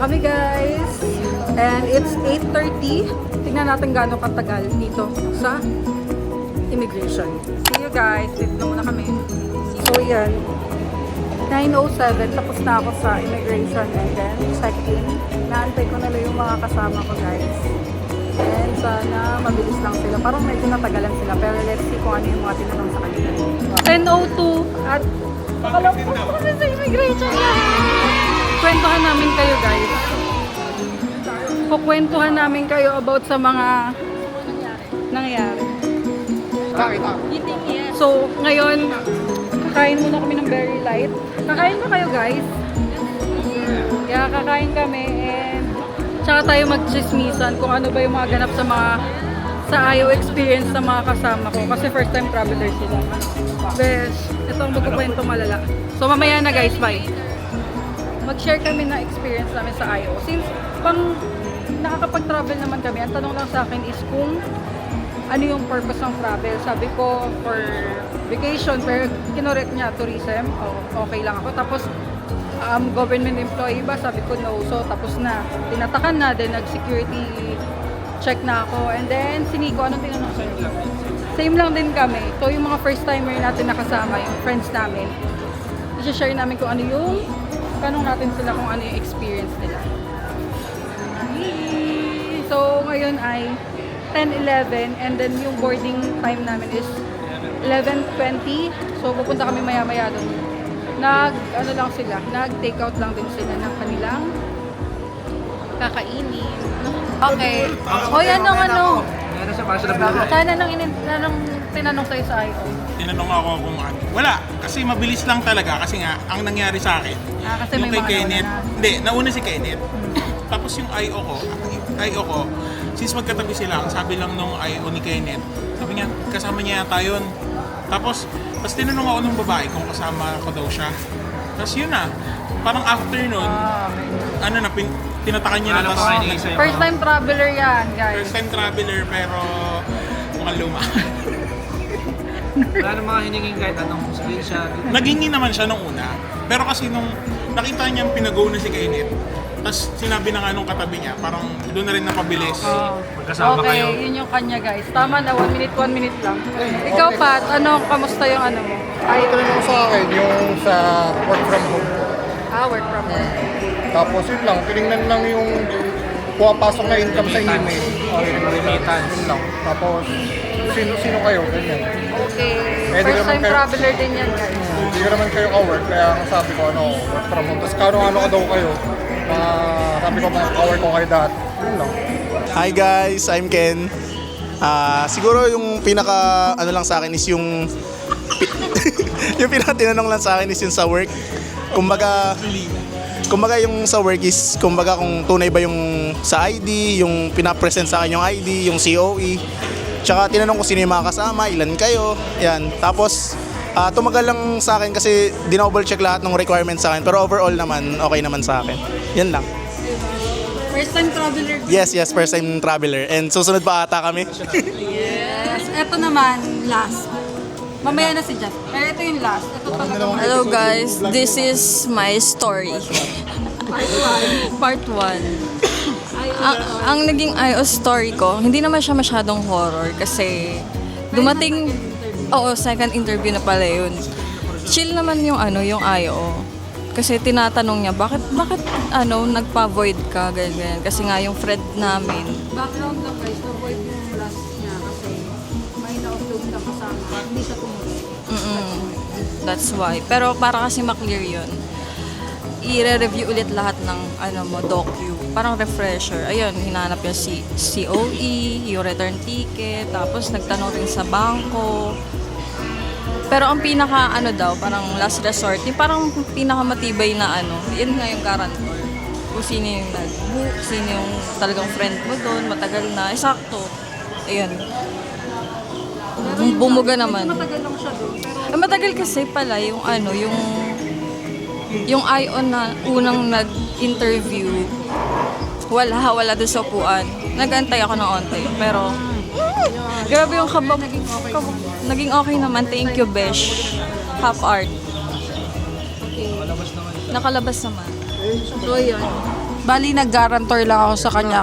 kami guys. And it's 8:30. Tingnan natin gaano katagal dito sa immigration. See you guys. Dito na muna kami. So yan. 9:07. Tapos na ako sa immigration and then check-in. Naantay ko na lang yung mga kasama ko guys. And sana mabilis lang sila. Parang medyo natagalan sila. Pero let's see kung ano yung mga tinanong sa kanila. 10:02 at nakalapos kami sa immigration na. Kwentuhan namin kayo guys. Kukwentuhan namin kayo about sa mga nangyari. So, ngayon, kakain muna kami ng very light. Kakain ba kayo guys? Yeah, kakain kami and tsaka tayo mag-chismisan kung ano ba yung mga ganap sa IO experience sa mga kasama ko. Kasi first time traveler sila. Besh, ito ang magkukwento malala. So, mamaya na guys, bye. Mag-share kami na experience namin sa IO. Since pang nakakapag-travel naman kami, ang tanong lang sa akin is kung ano yung purpose ng travel. Sabi ko, for vacation, pero kinorek niya, tourism, okay lang ako. Tapos, government employee ba? Sabi ko, no. So, tapos na. Tinatakan na, then nag-security check na ako. And then, siniko, anong tinanong sa'yo? Same lang din kami. So, yung mga first timer natin nakasama, yung friends namin, i-share namin kung ano yung, tanong natin sila kung ano yung experience nila. So, ngayon ay 10:11 and then yung boarding time namin is 11:20. So, pupunta kami maya-maya doon. Ano lang sila, nag-take out lang din sila ng kanilang kakainin. Okay. O, yan ang ano. Sana nang tinanong sa'yo sa IO. Tinanong ako kung ano. Wala, kasi mabilis lang talaga. Kasi nga, ang nangyari sa akin, Kasi yung may kay mga Kenneth, nauna na. hindi, nauna si Kenneth. Tapos yung IO ko, since magkatabi sila, ang sabi lang nung IO ni Kenneth, sabi niya, kasama niya yata yun. Tapos tinanong ako nung babae kung kasama ko daw siya. Tapos yun na, parang after nun, tinatakan niya na. First time traveler yan, guys. First time traveler, pero mukhang luma. Wala namang hiningin kahit anong screenshot. Naghingi naman siya nung una. Pero kasi nung nakita niya pinago na si Kenneth, tapos sinabi na nga nung katabi niya, parang doon na rin napabilis. Magkasama Okay, kayo. yun yung kanya guys. Tama na, 1 minute lang. Ikaw Pat, kamusta yung ano mo? Ay, tanong sa akin yung sa work from home. Work from home. Tapos yun lang, tinignan lang yung pumapasok na income sa email. Remittance. Yun lang. Tapos, sino kayo? Ganyan. Okay. Pwede First naman time kayo- traveler din yan guys. Hindi ko naman kayo ka-work, kaya ang sabi ko, work from home. Tapos kano ka daw kayo. Sabi ko, mga ka-work ko kayo dati. Yun lang. Hi guys, I'm Ken. Siguro yung pinaka lang sa akin is yung yung pinaka tinanong lang sa akin is yung sa work. Kumbaga yung sa work is kung tunay ba yung sa ID, yung pinapresent sa akin yung ID, yung COE. Tsaka tinanong ko sino yung mga kasama, ilan kayo. Yan. Tapos tumagal lang sa akin kasi dinouble check lahat ng requirements sa akin. Pero overall naman, okay naman sa akin. Yan lang. First time traveler. Yes, first time traveler. And susunod pa ata kami. Yes. Ito naman, last. Mamaya na si Jeff. Pero ito yung last. Ito talaga. Hello guys, this is my story. Part 1. Ang naging IO story ko, hindi naman siya masyadong horror kasi dumating, second interview na pala yun. Chill naman yung yung IO. Kasi tinatanong niya, bakit nagpa-void ka, ganyan. Kasi nga yung friend namin. Background lang guys, avoid yung last niya kasi may na-upload na kasama. Hindi siya tumuloy. That's why. Pero para kasi maklear yun, i-review ulit lahat ng docu. Parang refresher. Ayun, hinanap niya si COE, yung return ticket, tapos nagtanong rin sa bangko. Pero ang pinaka parang last resort, yung parang pinakamatibay na yun nga yung guarantor. Kung sino yung nag-book, sino yung talagang friend mo doon, matagal na, sakto. Ayun. Bumuga naman. Matagal lang siya doon. Pero Matagal kasi pala yung yung IO na unang nag-interview, wala doon sa upuan. Nag-antay ako ng onte. Pero, grabe yung naging okay naman. Thank you, Besh. Half art. Nakalabas naman. so yun. Bali, nag-guarantor lang ako sa kanya.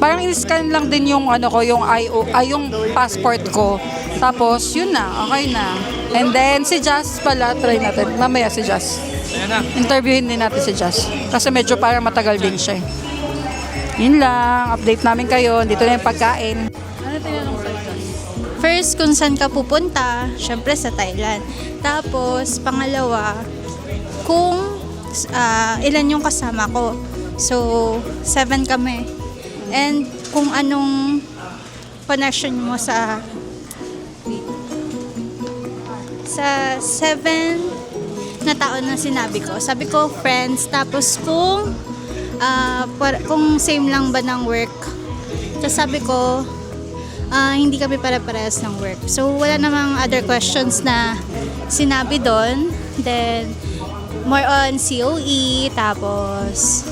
Parang in-scan lang din yung ano ko, yung yung passport ko. Tapos, yun na, okay na. And then, si Jazz pala, try natin. Mamaya si Jazz. Ayan na. Interviewin din natin si Jazz. Kasi medyo parang matagal din siya. Yun lang, update namin kayo. Dito na yung pagkain. Ano tinanong sa'yo, Jazz? First, kung saan ka pupunta, syempre sa Thailand. Tapos, pangalawa, kung ilan yung kasama ko. So, 7 kami. And kung anong connection mo sa 7 na tao na sinabi ko. Sabi ko, friends. Tapos kung same lang ba ng work. Tapos sabi ko, hindi kami pare-parehas ng work. So, wala namang other questions na sinabi doon. Then, more on COE, tapos,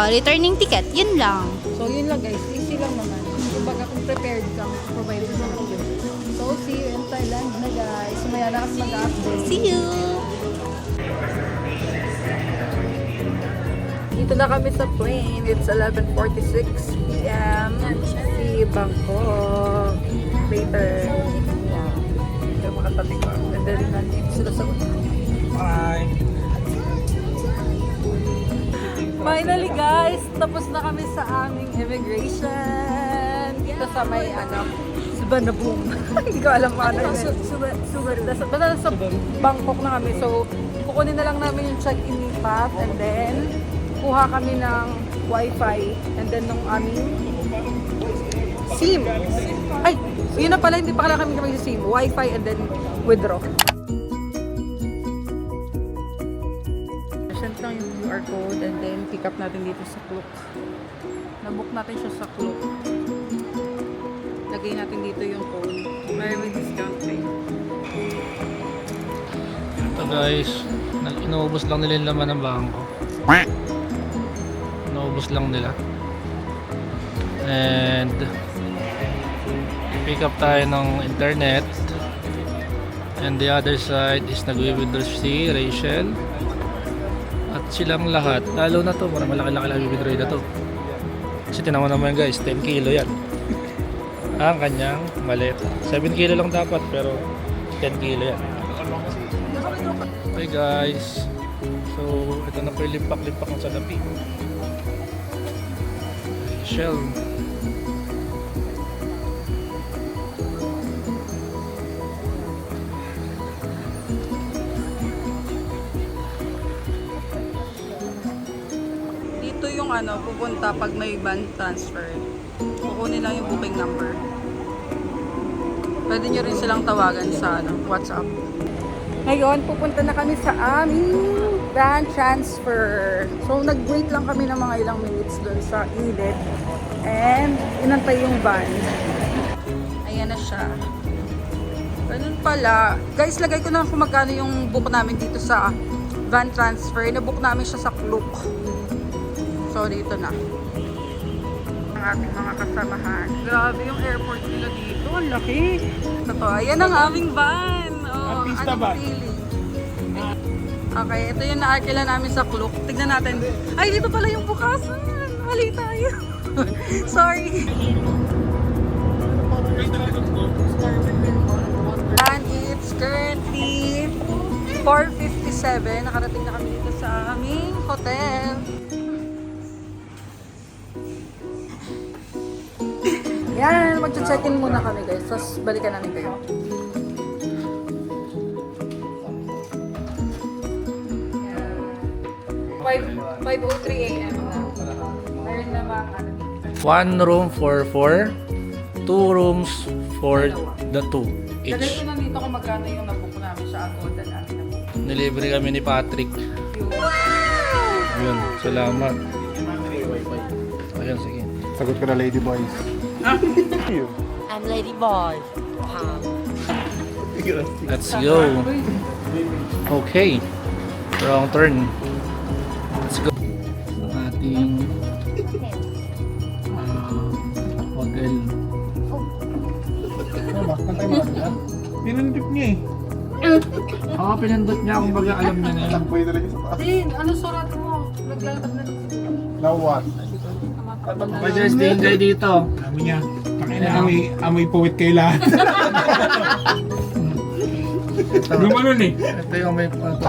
returning ticket. Yun lang. So, yun lang guys. Easy lang naman. Kumbaga kung prepared ka, provide mo naman yun. So, see you in Thailand na guys. Sumaya na kasi mag-update. See you! Dito na kami sa plane. It's 11:46 p.m. See Bangkok. Later. Yeah. Hindi makatabi ko. And then, nandito sila sa Bye. Finally guys, tapos na kami sa aming immigration. Dito sa may Suvarnabhumi. Hindi ko alam kung ano yun. Basta sa Bangkok na kami. So, kukunin na lang namin yung check-in path and then kuha kami ng wifi and then nung aming SIM. Ay, yun na pala, hindi pa kailangan kami mag-SIM. Wifi and then withdraw. Send lang yung QR code and then pick up natin dito sa Klook. Nabook natin siya sa Klook. Lagay natin dito yung code. May discount kayo. Ito guys, inuubos lang nila yung laman ng bangko. Inuubos lang nila. And pick up tayo ng internet. And the other side is nag-withdraw si Rachel. At silang lahat, lalo na to, parang malaki-laki lang withdraw na to. Kasi tinawa naman guys, 10 kilo yan. Ang kanyang maleta. 7 kilo lang dapat, pero 10 kilo yan. Okay guys, so ito na po yung limpak-limpak ng salapi. Shell. Dito yung pupunta pag may bank transfer. Kukunin lang yung booking number. Pwede nyo rin silang tawagan sa WhatsApp. Ngayon, pupunta na kami sa aming van transfer. So, nag-wait lang kami ng mga ilang minutes doon sa gilid. And, inantay yung van. Ayan na siya. Ganun pala. Guys, lagay ko na kung magkano yung book namin dito sa van transfer. Na-book namin siya sa Klook. So, dito na. Ang ating mga kasamahan. Grabe yung airport nila dito. Ang laki. Ito, ayan ang aming van. Oh, Pista anong van. feeling? Okay, ito yung naakila namin sa Klook. Tignan natin. Ay, dito pala yung bukasan. Mali tayo. Sorry. And it's currently 4:57. Nakarating na kami dito sa aming hotel. Yan, mag-check-in muna kami guys. Tapos balikan namin kayo. 5:03 a.m. na. Meron namang One room for 4, 2 rooms for the 2 Lagay ko each. na dito kung magkano yung nabook namin sa Agoda namin. Nilibre kami ni Patrick. Yun, salamat. Ayun, sige. Sagot ko na lady boys. I'm Lady Boy. Let's go. Okay. Wrong turn. Let's go. Ang ating hotel. Pinundip niya eh. Oo, pinindot niya. Kumbaga alam niya na yun. Takboy talaga sa taas. Din, ano surat mo? Naglalakad na Now what? May staying kayo dito. Sabi niya, amoy puwit kayo lahat. Gumanon eh. Ito yung may puwet.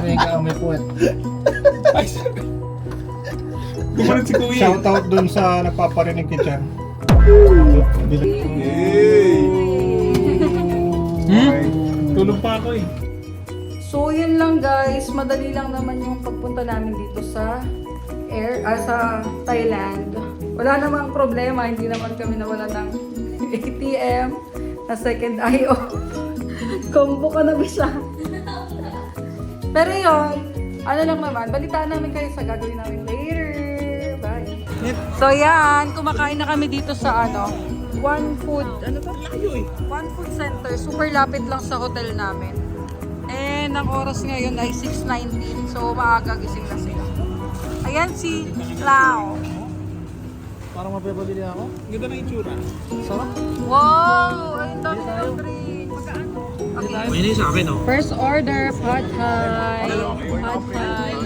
Gumanon si Kuya. Shoutout dun sa nagpaparinig kitchen. Tulog pa ako eh. So, yun lang guys. Madali lang naman yung pagpunta namin dito sa sa Thailand. Wala namang problema. Hindi naman kami nawala ng ATM na second IO. Combo ka na ba siya? Pero yun, ano lang naman, balitaan namin kayo sa gagawin namin later. Bye! So yan, kumakain na kami dito sa One Food Center. Super lapit lang sa hotel namin. And ang oras ngayon ay 6:19, so maaga gising na sila. Ayan si Lau. Parang mapapabili ako. Ganda na itsura. Sarap. Wow! Ay, dami ng drinks. Okay. May na sa akin, oh. First order, pad thai. Pad thai.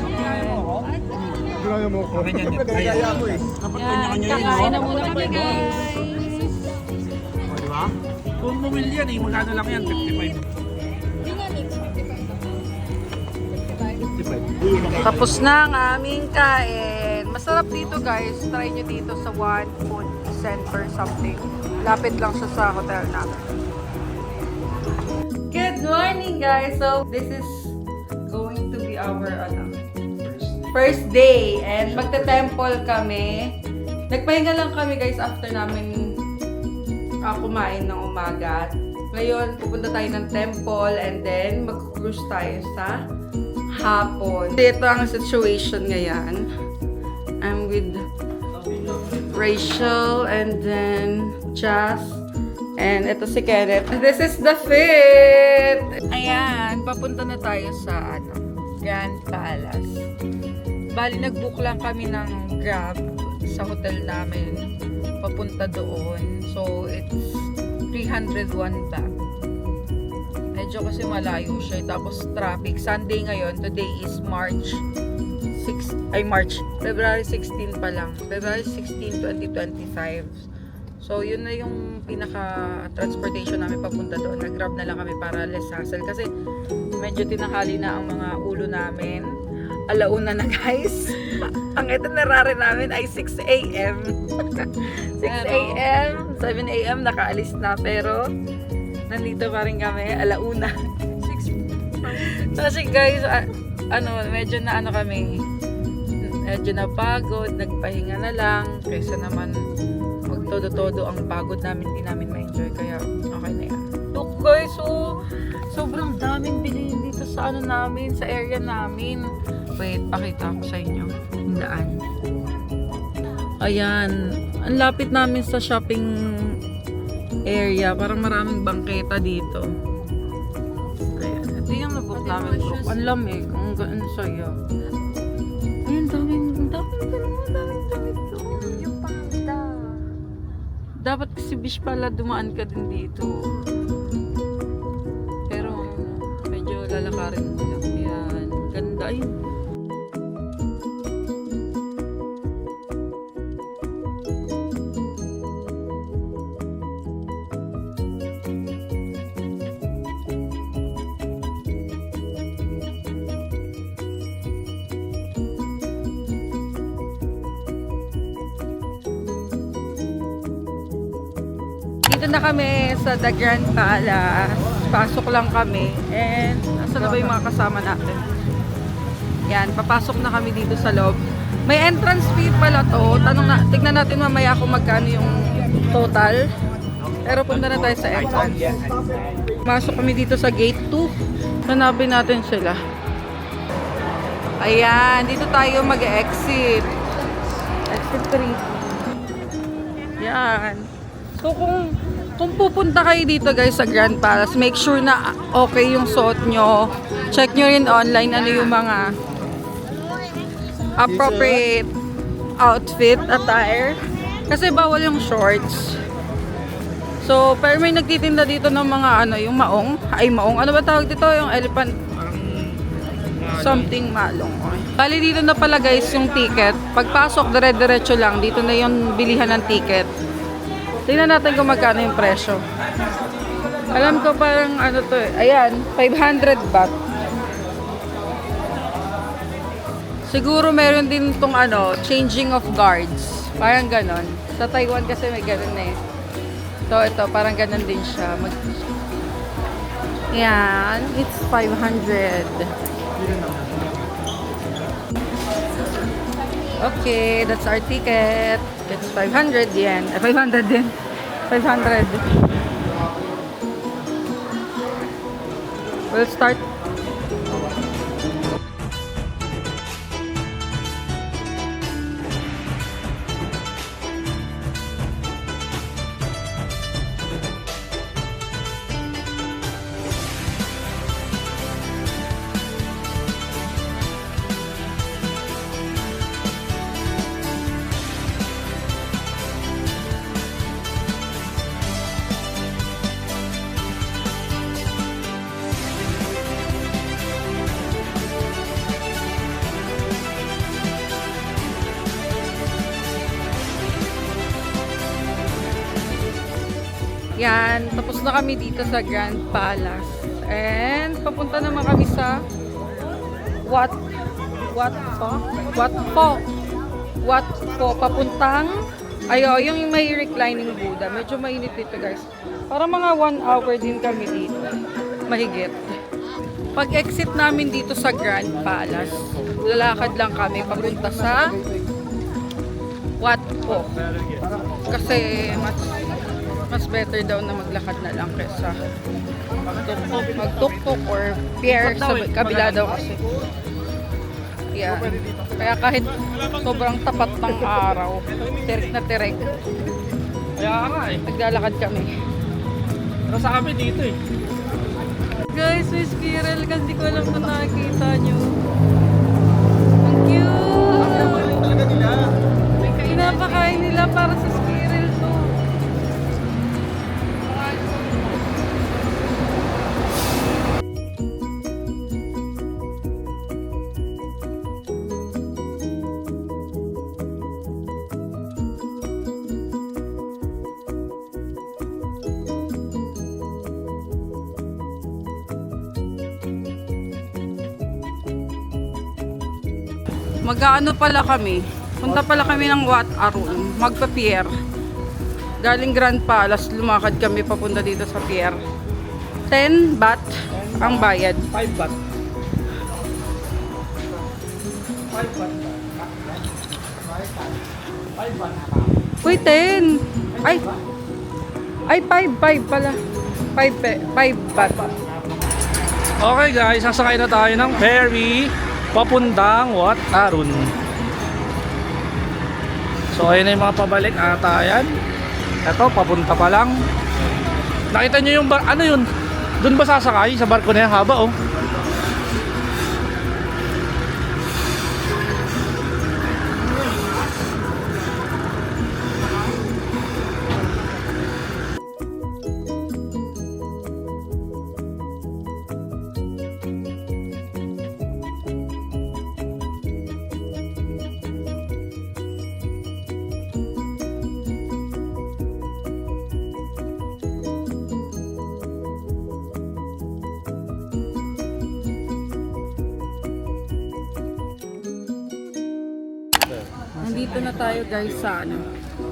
Ginaya mo ko. Ganyan yun. Yan, kakain na muna kami guys. Diba? Kung bumili yan, magkano lang yan? 55. Tapos na ang aming kain. Masarap dito guys. Try nyo dito sa One Food Center something. Lapit lang siya sa hotel namin. Good morning guys! So, this is going to be our first day. And magte-temple kami. Nagpahinga lang kami guys after namin kumain ng umaga. Ngayon, pupunta tayo ng temple and then mag-cruise tayo sa hapon. Ito ang situation ngayon. I'm with Rachel and then Jazz. And ito si Kenneth. This is the fit! Ayan, papunta na tayo sa Grand Palace. Bali, nag-book lang kami ng Grab sa hotel namin. Papunta doon. So, it's 301 baht. Medyo kasi malayo siya. Tapos traffic. Sunday ngayon. Today is February 16 pa lang. February 16, 2025. So, yun na yung pinaka-transportation namin papunta doon. Nag-grab na lang kami para less hassle. Kasi medyo tinanghali na ang mga ulo namin. Alauna na guys. Ang itinerary namin ay 6 a.m. 6 a.m. 7 a.m. nakaalis na. Pero nandito pa rin kami. Alauna. Kasi guys, medyo na kami. Medyo napagod. Nagpahinga na lang. Kaysa naman todo-todo ang pagod namin, hindi namin ma-enjoy, kaya okay na yan. Look guys, sobrang daming bilhin dito sa namin, sa area namin. Wait, pakita ko sa inyo yung daan. Ayan, ang lapit namin sa shopping area, parang maraming bangketa dito. Ayan, ito yung nabook namin ko. Ang lamig, ang saya. Ayan, daming dapat kasi bish pala dumaan ka din dito. Pero medyo lalakarin mo lang. Yan. Ganda yun. Dito na kami sa The Grand Palace. Pasok lang kami. And nasa na ba yung mga kasama natin? Yan, papasok na kami dito sa loob. May entrance fee pala to. Tignan natin mamaya kung magkano yung total. Pero punta na tayo sa entrance. Masok kami dito sa gate 2. Hanapin natin sila. Ayan, dito tayo mag-exit. Exit 3. Yan. So kung pupunta kayo dito guys sa Grand Palace, make sure na okay yung suot nyo. Check nyo rin online ano yung mga appropriate outfit, attire. Kasi bawal yung shorts. So, pero may nagtitinda dito ng mga yung maong. Ay, maong. Ano ba tawag dito? Yung elephant something malong. Bali dito na pala guys yung ticket. Pagpasok, dire-diretso lang. Dito na yung bilihan ng ticket. Tingnan natin kung magkano yung presyo. Alam ko parang ano to eh. Ayan, 500 baht. Siguro meron din tong ano, changing of guards. Parang ganon. Sa Taiwan kasi may ganon eh. So ito, parang ganon din siya. Yan, it's 500. Okay, that's our ticket. It's 500 yen. 500 din. 500. We'll start. Yan, tapos na kami dito sa Grand Palace. And papunta naman kami sa Wat Po papuntang yung may reclining Buddha. Medyo mainit dito guys. Para mga 1 hour din kami dito. Mahigit. Pag exit namin dito sa Grand Palace, lalakad lang kami papunta sa Wat Po. Kasi mas better daw na maglakad na lang kaysa magtuk-tuk or pier sa kabila daw kasi. Yeah. Kaya kahit sobrang tapat ng araw, tirik na tirik. Kaya nga eh. Naglalakad kami. Pero sa kami dito eh. Guys, may squirrel kasi di ko alam kung nakikita nyo. Ang cute! Pinapakain nila para sa squirrel to. Mag-aano pala kami. Punta pala kami ng Wat Arun. Magpa-pier. Galing Grand Palace, lumakad kami papunta dito sa pier. 10 baht ang bayad. 5 baht. 5 baht. Uy, 10. Ay 5 pala. 5 baht. Okay guys, sasakay na tayo ng ferry papuntang Wat Arun. So ayun na yung mga pabalik ata yan. Ito, papunta pa lang. Nakita nyo yung ano yun? Doon ba sasakay? Sa barko na yan, haba oh. Nandito na tayo guys sa ano.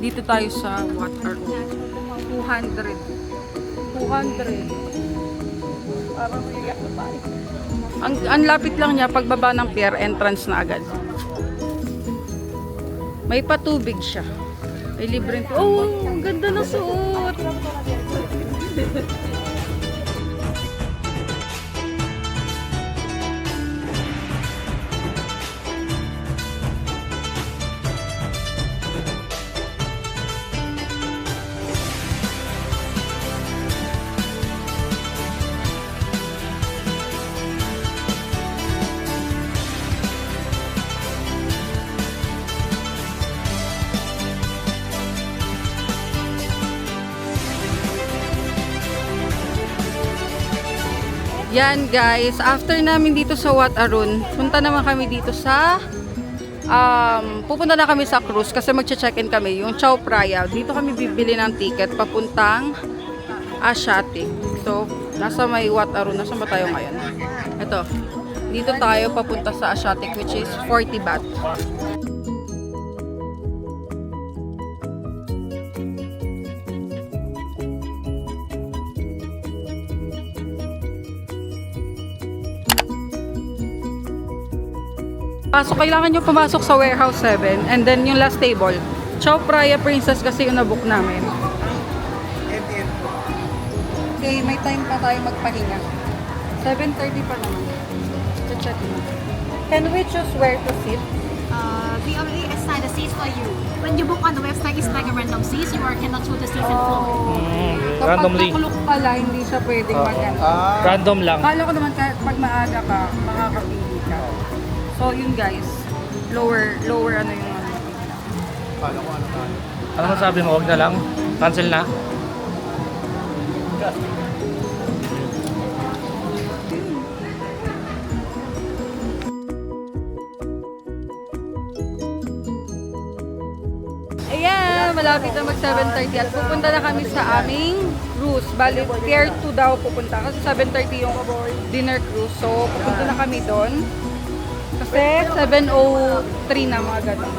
Dito tayo sa Wat Arun. 200. Parang iyak na tayo. Ang lapit lang niya pagbaba ng pier, entrance na agad. May patubig siya. May libreng. Oh, ang ganda ng suot. Yan guys, after namin dito sa Wat Arun, punta naman kami dito sa pupunta na kami sa cruise kasi magche-check-in kami yung Chao Phraya. Dito kami bibili ng ticket papuntang Asiatic. So, nasa may Wat Arun. Nasaan ba tayo ngayon? Ito. Dito tayo papunta sa Asiatic which is 40 baht. Kailangan nyo pumasok sa warehouse 7 and then yung last table. Chao Phraya Princess kasi yung nabook namin. Okay, may time pa tayo magpahinga. 7:30 pa naman. Check mo. Can we choose where to sit? We already assigned the seats for you. When you book on the website, it's like a random seats. You cannot choose the seats and floor. Kapag Randomly. nakulok pala, hindi siya pwedeng mag-ano. Random lang. Kala ko naman kahit pag maaga ka, makakapili ka. So yun guys, lower ano yung Ano masabi mo? Huwag na lang. Cancel na. Ayan, malapit na mag 7:30 at pupunta na kami sa aming cruise. Bali, Pier 2 daw pupunta kasi 7:30 yung dinner cruise. So, pupunta na kami doon. Kasi 7:03 na mga ganun.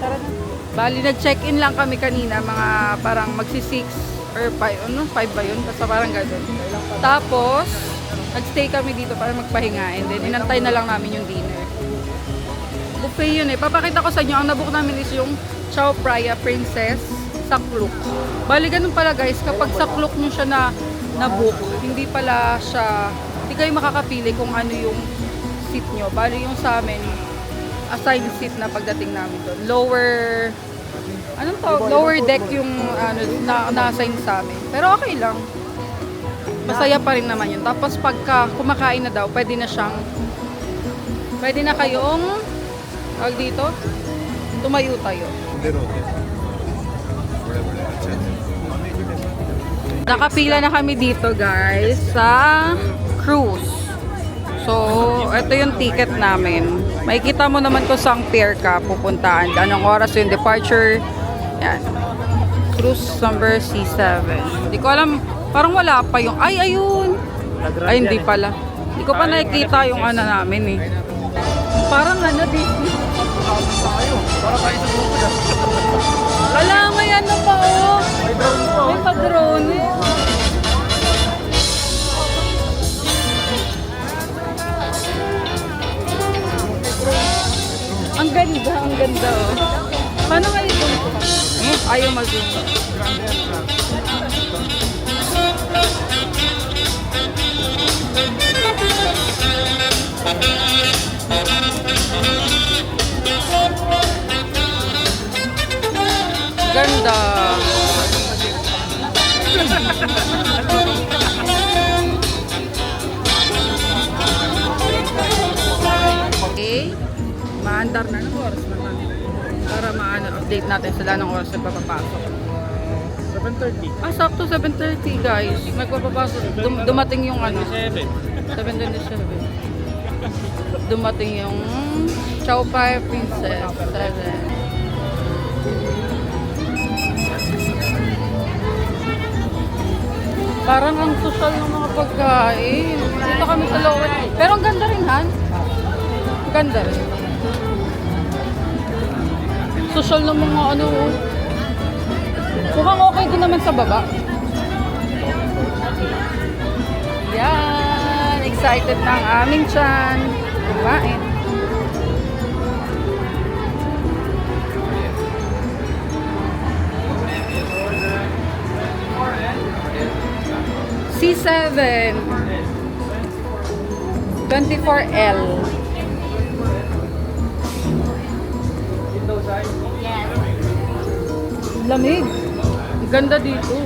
Tara na. Bali, nag-check-in lang kami kanina, mga parang magsi-6 or 5, ano, 5 ba yun? Basta parang ganun. Tapos, nag-stay kami dito para magpahinga and then inantay na lang namin yung dinner. Buffet yun eh. Papakita ko sa inyo, ang nabook namin is yung Chao Phraya Princess Sakluk. Bali, ganun pala guys, kapag Sakluk nyo siya na-book, hindi pala siya, hindi kayo makakapili kung ano yung seat nyo. Bali, yung sa amin, assigned seat na pagdating namin doon. Lower deck yung na-assign sa amin. Pero okay lang. Masaya pa rin naman yun. Tapos pagka kumakain na daw, pwede na kayong dito, tumayo tayo. Nakapila na kami dito guys sa cruise. So, ito yung ticket namin. Makikita mo naman kung saan pier ka pupuntaan. Anong oras yung departure. Yan. Cruise number C7. Hindi ko alam, parang wala pa yung, ayun. Ay, hindi pala. Hindi ko pa nakikita yung ano namin eh. Parang Disney. Wala, may ano pa oh. May pa-drone eh. Ang ganda oh. Paano nga i-zoom ko? Ayaw mag-zoom. Ganda. Okay. Maandar na ng oras naman. Para update natin sila ng oras na papapasok. 7:30. Sakto 7:30 guys. Nagpapapasok. Dumating yung 7:27. Dumating yung Chao Phraya Princess. 7. Parang ang social ng mga pagkain. Dito kami sa lower. Pero ang ganda rin, Han. Ang ganda rin. Social ng mga mukhang okay din naman sa baba. Yan. Excited na ang aming tiyan. Kumain. C7 24L. Lamig. Ang ganda dito.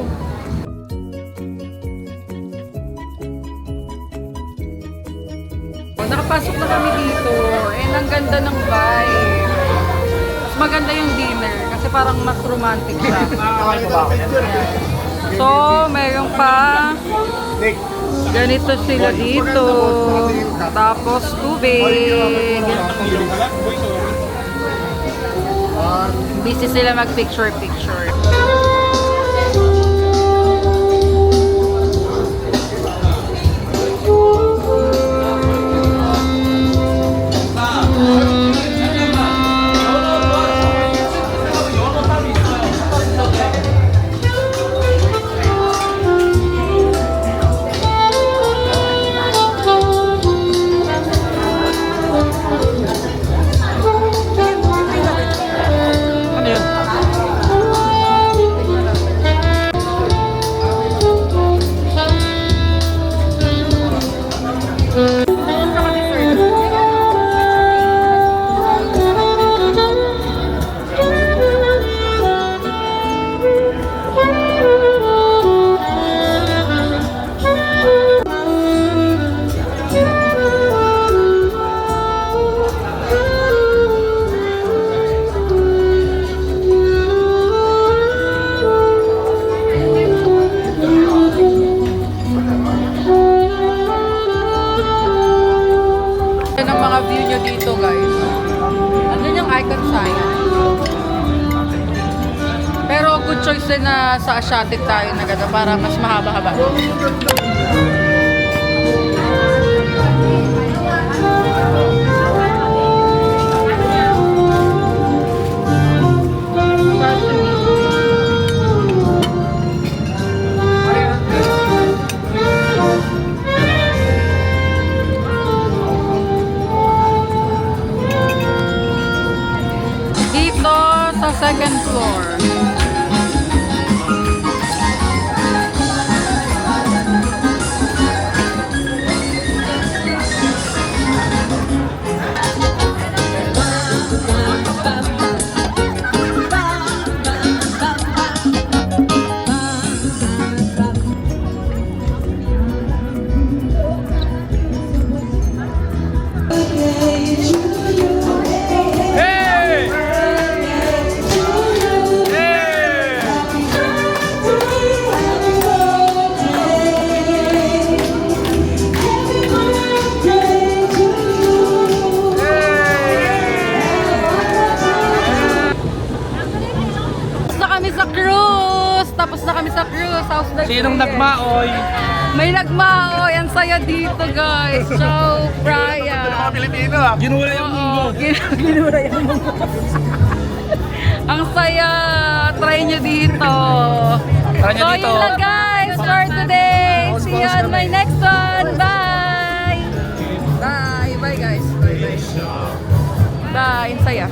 Nakapasok na kami dito. And ang ganda ng vibe. Mas maganda yung dinner kasi parang mas romantic siya. So, meron pa Ganito sila dito. Tapos tubig. Busy sila mag-picture-picture. Ano yun? Yan ang mga view nyo dito, guys. Andun yung icon sign. Pero good choice din na sa Asiatic tayo na gano'n para mas mahaba-haba. Dito sa second floor. Tapos na kami sa cruise. How's the Sinong experience? nagmaoy? May nagmaoy. Ang saya dito, guys. Ciao, Brian. Pilipino ah. Ginula yung Oo, ginura yung mundo. Ang saya. Try nyo dito. Try nyo So, dito. yun lang, guys, for today. See you on my next one. Bye! Bye. Bye, guys. Bye, bye. Bye. Ang saya.